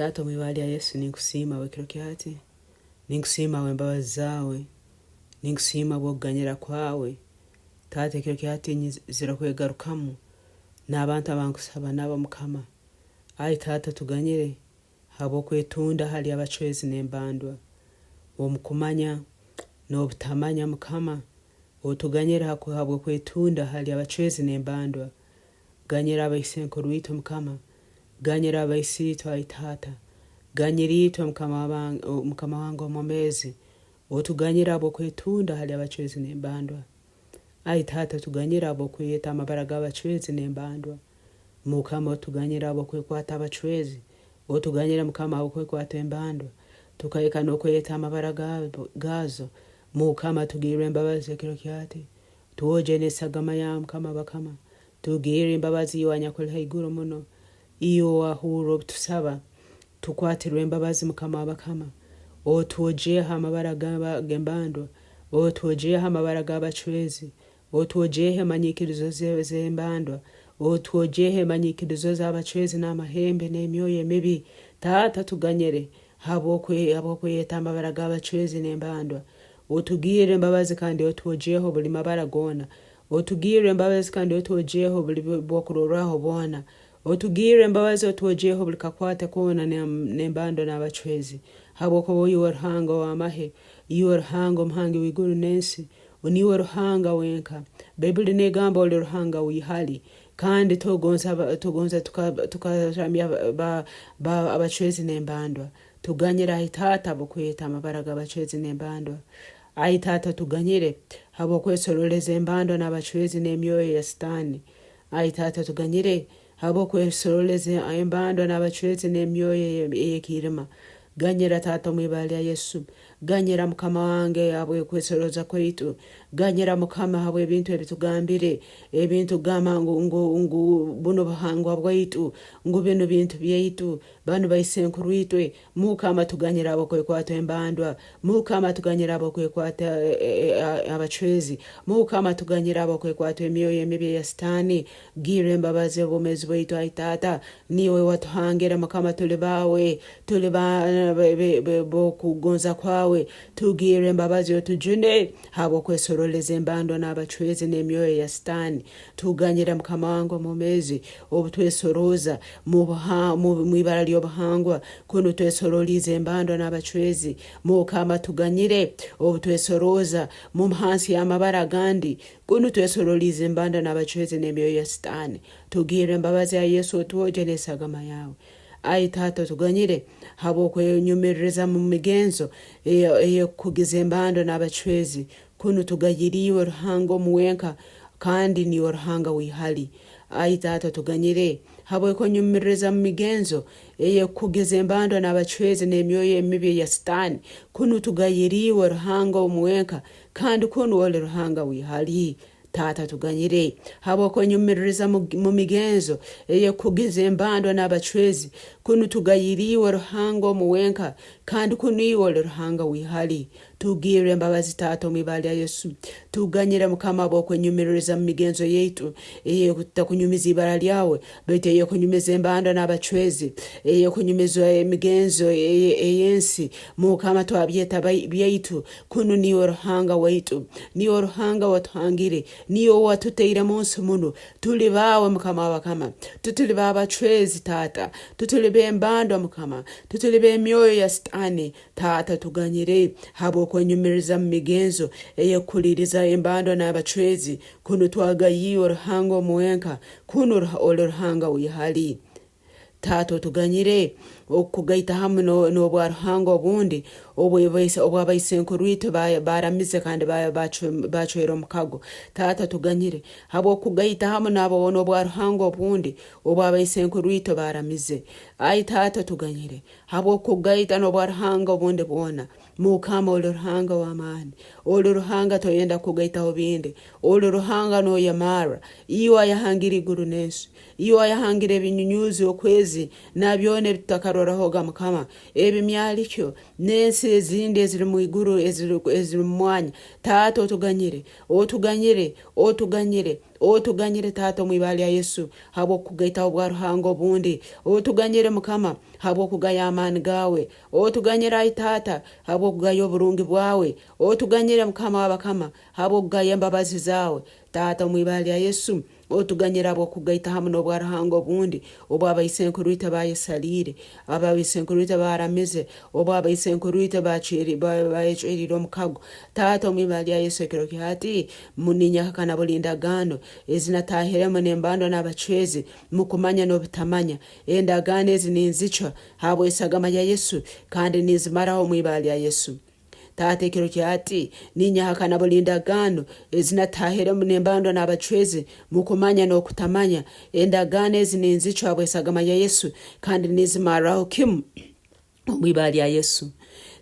Taata mwibali ya Yesu ninkusima wekiro kyati. Ninkusima wembabazi zawe. Ninkusima bwokuganyira kwawe. Taata ekiro kyati zira kwegarukamu. N'abantu abankusaba nabo mukama. Ai Taata tuganyire. Habwokwetunda hali abachwezi nembandwa. Omukumanya n'obutamanya mukama. Otuganyire habwokwetunda hali abachwezi nembandwa. Ganyira abaisenkuru itu mukama. Ganyira abaisitu ai Taata. Ganyira itu mukama wangu omumezi. Otuganyira habwokwetunda hali abachwezi nembandwa. Ai Taata tuganyira habwokweyeta amabara gabacwezi nembandwa. Mukama otuganyira habwokwekwata abachwezi. Otuganyira mukama habwokwekwata embandwa. Tukayeka nokweyeta amabara gazo. Mukama tugire embabazi ekiro kyati. Tuoje nesagama ya mukama bakama. Tugire embabazi iwanyakuli haiguru muno. Iyo wahuro tusaba. Tukwatirwe embabazi mukama bakama. Otuojeha amabara gembandwa. Otuojeha amabara gabachwezi. Otuojehe manyikirizo zembandwa. Otuojehe manyikirizo z'abachwezi n'amahembe nemyoyo emibi. Taata tuganyire habwokweyeta amabara gabachwezi nembandwa. Otugire embabazi kandi otuojeho buli mabara gona. Otugire embabazi kandi otuojeho buli bwokuroraho bona. Otugire embabazi otuojeho buli kakwate kona nembandwa n'abachwezi. Habwokuba iwe Ruhanga w'amahe. Iwe Ruhanga omuhangi w'iguru n'ensi. Niwe Ruhanga wenka. Bibuli negamba oli Ruhanga hali. Kandi tugonza tukaramya abachwezi nembandwa. Tuganyira ai Taata habwokweyeta amabara g'abachwezi nembandwa. Ai Taata tuganyire habwokwesoroleza embandwa n'abachwezi nemyoyo ya sitani. Ai Taata tuganyire habwokwesoroleza embandwa n'abachwezi nemyoyo eyekirima. Ganyira Taata mwibali ya Yesu. Ganyira mukama wange habwokwesoroleza kwaitu. Ganyira mukama habwe ebintu ebitugambire. Ebintu gama ngu buno buhangwa bwaitu. Ngu bino bintu byaitu. Banu baisenkuru itwe. Mukama tuganyira habwokwekwata embandwa. Mukama tuganyira habwokwekwata abachwezi. Mukama tuganyira habwokwekwata emyoyo emibi ya sitani. Gire embabazi obumezi bwaitu ai Taata. Niwe watuhangira mukama tuli bawe. Tuli bokugonza kwawe. Tugire embabazi otujune habwokwesoroleza embandwa n'abachwezi nemyoyo ya sitani. Tuganyira mukama wangu omumezi obutwesoroza mwibara ly'obuhangwa kunu twesorolize embandwa n'abachwezi. Mukama tuganyire obutwesoroza hansi y'amabara gandi kunu twesorolize embandwa n'abachwezi nemyoyo ya sitani. Tugire embabazi ya Yesu otuoje nesagama yawe. Ai Taata tuganyire habwokwenyumiririza mumigenzo eyekukugiza embandwa n'abachwezi kunu tugayiriwe Ruhanga wenka kandi niwe Ruhanga hali. Ai Taata tuganyire habwokwenyumiririza mumigenzo eyekukugiza embandwa n'abachwezi nemyoyo emibi ya sitani kunu tugayiriwe Ruhanga wenka kandi kunu oli Ruhanga hali. Taata tuganyire habwokwenyumiririza mumigenzo eyekukugiza embandwa n'abachwezi kunu tugayiriwe Ruhanga wenka kandi kunu iwe oli Ruhanga hali. Tugire embabazi Taata mwibali ya Yesu. Tuganyire mukama habwokwenyumiririza mumigenzo yaitu eyekutakunyumiza ibara lyawe bete eyekunyumiza embandwa n'abachwezi eyekunyumiza emigenzo eyensi. Mukama twabyeta byaitu kunu niwe Ruhanga waitu. Niwe Ruhanga watuhangire. Niwe watuteire munsi muno. Tuli bawe mukama bakama. Tutuli babachwezi Taata. Tutuli bembandwa mukama. Tutuli bemyoyo ya sitani. Taata tuganyire habwokwenyumiririza mumigenzo eyekuliriza embandwa n'abachwezi kunu twagayiwe Ruhanga wenka kunu oli Ruhanga hali. Taata tuganyire okukugaita hamu nobwaruhanga obundi obwabaisenkuru itu baramize kandi bachwera omukago. Taata tuganyire habwokukugaita hamu nobwaruhanga obundi obwabaisenkuru itu baramize. Ai Taata tuganyire habwokukugaita nobwaruhanga obundi bwona. Mukama oli Ruhanga w'amani. Oli Ruhanga toyenda kugaita obindi. Oli Ruhanga no yamara. Iwe yahangira iguru n'ensi. Iwe yahangira ebinyunyuzi okwezi ebyobufuzi nabyone bitakarorahoga mukama ebimyalikyo n'ensi ezindi eziri mu iguru eziri mu mwanya Taata otuganyire Taata mwibali ya Yesu habwokukugaita obwaruhanga obundi otuganyire mukama habwokugaya amani gawe otuganyire Taata habwokugaya oburungi bwawe otuganyire mukama wabakama habwokugaya embabazi zawe Taata mwibali ya Yesu otuganyire habwokukugaita hamu nobwaruhanga obundi obwabaisenkuru bayesalire ababaisenkuru baramize obwabaisenkuru bayechwerire omukago Taata mwibali ya Yesu ekiro kihati muninya hakana bulindagano ezinatahiremu nembandwa n'abachwezi mukumanya n'obutamanya endagano ezi ninzichwa habwesagama ya Yesu kandi nizimaraho mwibali ya Yesu Taata ekiro kihati ninya hakana bulindagano ezinatahiremu nembandwa n'abachwezi mukumanya n'okutamanya endagano ezi ninzichwa habwesagama ya Yesu kandi nizimaraho kimu mwibali ya Yesu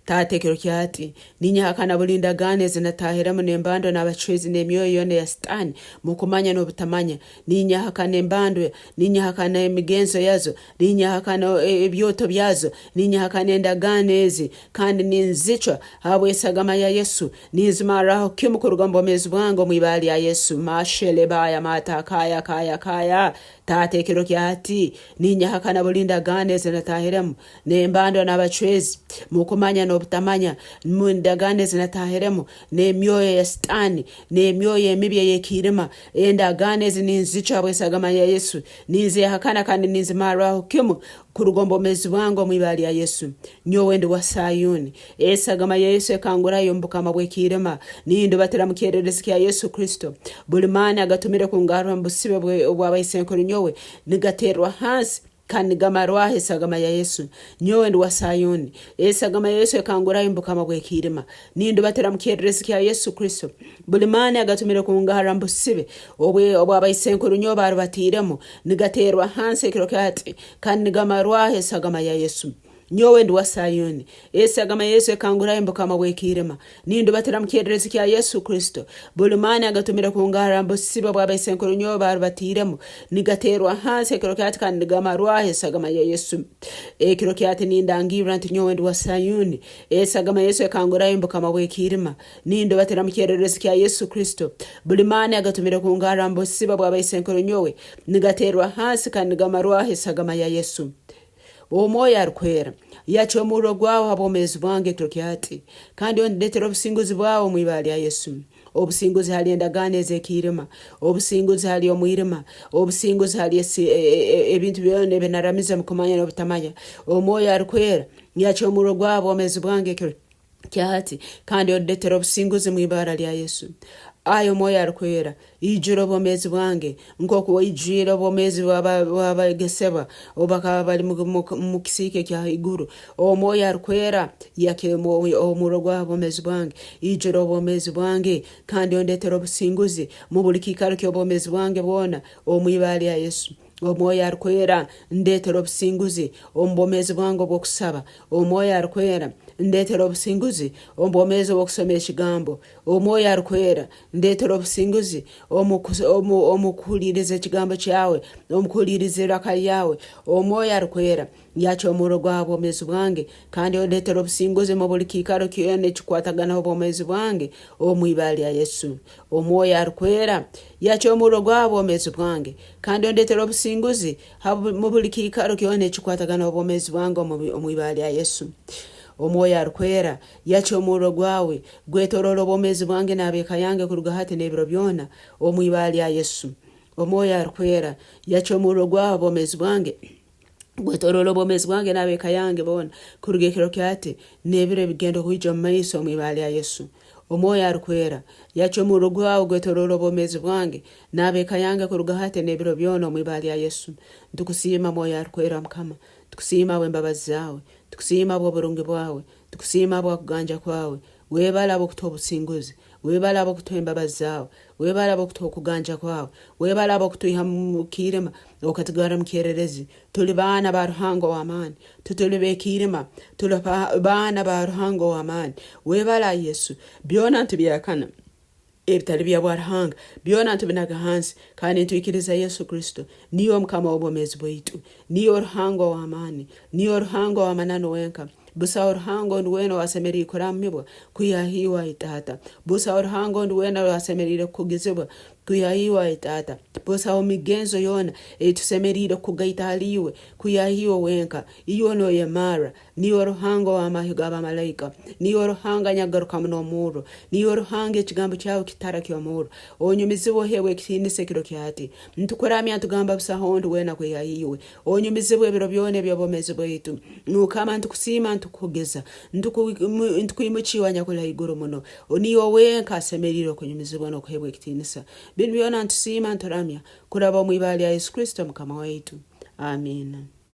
Taata ekiro kihati ninya hakana bulindagano ezinatahiremu nembandwa n'abachwezi nemyoyo yone ya sitani mukumanya n'obutamanya ninya hakana embandwa ninya hakana mumigenzo yazo ninya hakana ebyoto byazo ninya hakana endagano ezi kandi ninzichwa habwesagama ya Yesu nizimaraho kimu kuruga mbomezi bwangu mwibali ya Yesu mashele baya mata kaya Taata ekiro kihati ninya hakana bulindagano ezinatahiremu nembandwa n'abachwezi mukumanya n'obutamanya mundagano ezinatahiremu nemyoyo ya sitani nemyoyo emibi eyekirima endagano ezi ninzichwa habwesagama ya Yesu nizihakana kandi nizimaraho kimu kurugombo mezi wangu mwibali ya Yesu nyowe ndi wa Sayuni esagama ya Yesu ekangurayo mbukama bwekirema nindo batera mukererezi ya Yesu Kristo bulimani agatumire kungarwa mbusibe obwabaisenkuru nyowe nigaterwa hansi kandi gamarwa esagama ya Yesu nyowe ndi wa Sayuni esagama ya Yesu ekangurayo mbukama bwekirema nindo batera mukererezi ya Yesu Kristo bulimani agatumire kungarwa mbusibe obwabaisenkuru nyowe barubatiremo nigaterwa hansi ekiro kati kandi gamarwa esagama ya Yesu nyowe ndi wa Sayuni esagama Yesu ekangurayo mbukama bwekirema nindo batera mukererezi ya Yesu Kristo bulimani agatumire kungara mbosiba bwabaisenkuru nyowe barubatiremo nigaterwa hansi ekiro kati kandi gamarwa esagama ya Yesu ekiro kati nindangira nti nyowe ndi wa Sayuni esagama Yesu ekangurayo mbukama bwekirema nindo batera mukererezi ya Yesu Kristo bulimani agatumire kungara mbosiba bwabaisenkuru nyowe nigaterwa hansi kandi gamarwa esagama ya Yesu Omoya arkwera yacho muro gwawo habomezi bwange kirokihati kandi ondetero obusinguzi bwawo mwibali ya Yesu obusinguzi hali endagano ezekirema obusinguzi hali omwirema obusinguzi hali ebintu byone benaramiza mukumanya n'obutamanya omoya arkwera yacho muro gwawo habomezi bwange kirokihati kandi ondetero obusinguzi mwibara lya Yesu ayo moya arkwera ijuro bomezi bwange nkoko ijiro bomezi wabageseba obaka bali mu kisike kya iguru o moya arkwera yake omurogwa bomezi bwange ijuro bomezi bwange kandi ondetero businguzi mu buli kikaro kyo bomezi bwange bona omwibali ya Yesu omoya arkwera ndetero obusinguzi ombomezi bwange bwokusaba omoya arkwera ndetero obusinguzi ombomezi bwokusoma ekigambo omoya arkwera ndetero obusinguzi omukuliriza ekigambo kyawe omukuliriza iraka lyawe omoya arkwera yacho omuro gwabo omezi bwange kandi ondetero obusinguzi mu buli kikaro kyone kikwatagana obomezi bwange omwibali ya Yesu omoya arkwera yacho omuro gwabo omezi bwange kandi ondetero obusinguzi mu buli kikaro kyone kikwatagana obomezi bwange omwibali ya Yesu omoya arkwera yacho omuro gwawe gwetorolo obomezi bwange nabeka yange kuruga hati nebiro byona omwibali ya Yesu omoya arkwera yacho omuro gwabo omezi bwange gwetorolo bomezi bwange nabeka yange bona kurugekero kyate nebire bigendo kujja maiso mwibali ya Yesu omoya arkwera yacho omuro gwawe gwetorolo bomezi bwange nabeka yange kuruga hati nebiro byona mwibali ya Yesu ntukusima moya arkwera mukama tukusima wembabazi zawe tukusima bw'oburungi bwawe tukusima bw'okuganja kwawe webala bokutoba obusinguzi webala bokutoba embabazi zawe webala bokutoba okuganja kwawe webala bokutuiha mukirema okatugara mukererezi tuli baana ba Ruhanga w'amani tutuli bekirema tuli baana ba Ruhanga w'amani webala Yesu byona ntubyakana ebitali bya bwaruhanga byona ntubinaga hansi kandi ntwikiriza Yesu Kristo niyo mukama w'obwomezi bwaitu, niyo Ruhanga w'amani, niyo Ruhanga w'amanano wenka. Busa Ruhanga ndiwena wasemerire kuramibwa kuyahiwa itata. Busa Ruhanga ndiwena wasemerire kugizibwa kuyahiwa itata. Busa mumigenzo yona tusemerire kugaita haliwe kuyahiwa wenka. Iyo no yemara niyo Ruhanga w'amahiga abamalaika, niyo Ruhanga nyagaruka muno muro, niyo Ruhanga ekigambo kyawe kitara ky'omuro. Onyumizibwe hewe kitindise kiro kyati. Ntukuramya tugamba busa hondo wena kuyahiwe. Onyumizibwe ebiro byone by'obwomezi bwaitu. Nukama ntukusima ntukugeza ntukuimuchiwa nyakula iguru muno. Niyo wenka asemerire kunyumizibwa no kuhebwe kitindisa. Binu byona ntusima nturamya kuraba mwibali ya Yesu Kristo mukama waitu. Amen.